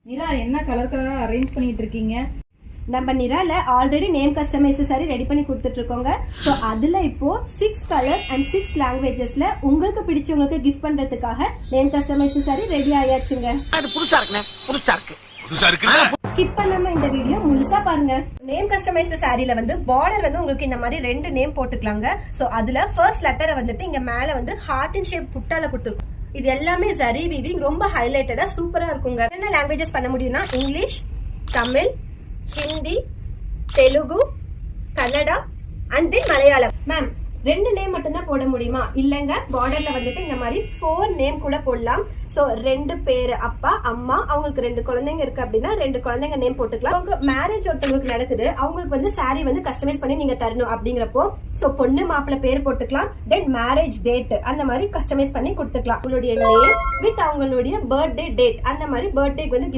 நிரா என்ன கலர் கலரா அரேஞ்ச் பண்ணிட்டு இருக்கீங்க? நம்ம நிரால already name customised sari ready பண்ணி கொடுத்துட்டு இருக்கோங்க. ஸோ அதுல இப்போ 6 கலர்ஸ் அண்ட் 6 லாங்குவேஜஸ்ல உங்களுக்கு பிடிச்சவங்களுக்கு கிஃப்ட் பண்றதுக்காக நேம் கஸ்டமைஸ்டு சாரி ரெடி ஆயாச்சுங்க. அது புதுசா இருக்குண்ணே, புதுசா இருக்கு. ஸ்கிப் பண்ணாம இந்த வீடியோ முழுசா பாருங்க. நேம் கஸ்டமைஸ்டு சாரில வந்து பார்டர் வந்து உங்களுக்கு இந்த மாதிரி 2 நேம் போட்டுக்கலாங்க. சோ அதுல ஃபர்ஸ்ட் லெட்டரை வந்துட்டு இங்க மேல வந்து ஹார்ட் இன் ஷேப் புட்டால கொடுத்துருக்கோம். இது எல்லாமே ஜரி வீவிங், ரொம்ப ஹைலைட்டடா சூப்பரா இருக்குங்க. என்ன லாங்குவேஜஸ் பண்ண முடியும்னா English, Tamil, Hindi, Telugu, Kannada and then Malayalam. Ma'am 2 name மட்டும் தான் போட முடியுமா? இல்லங்க, பார்டர்ல வந்துட்டு இந்த மாதிரி 4 நேம் கூட போடலாம். சோ 2 பேரு அப்பா அம்மா, அவங்களுக்கு 2 குழந்தைங்க இருக்கு அப்படின்னா 2 குழந்தைங்க நேம் போட்டுக்கலாம். உங்க மேரேஜ் ஒருத்தவங்களுக்கு நடக்குது, அவங்களுக்கு வந்து சாரி வந்து கஸ்டமைஸ் பண்ணி நீங்க தரணும் அப்படிங்கிறப்போ சோ பொண்ணு மாப்பிள்ள பேர் போட்டுக்கலாம். தென் மேரேஜ் டேட் அந்த மாதிரி கஸ்டமைஸ் பண்ணி கொடுத்துக்கலாம். உங்களுடைய நேம் வித் அவங்களுடைய பர்த்டே டேட் அந்த மாதிரி பர்த்டேக்கு வந்து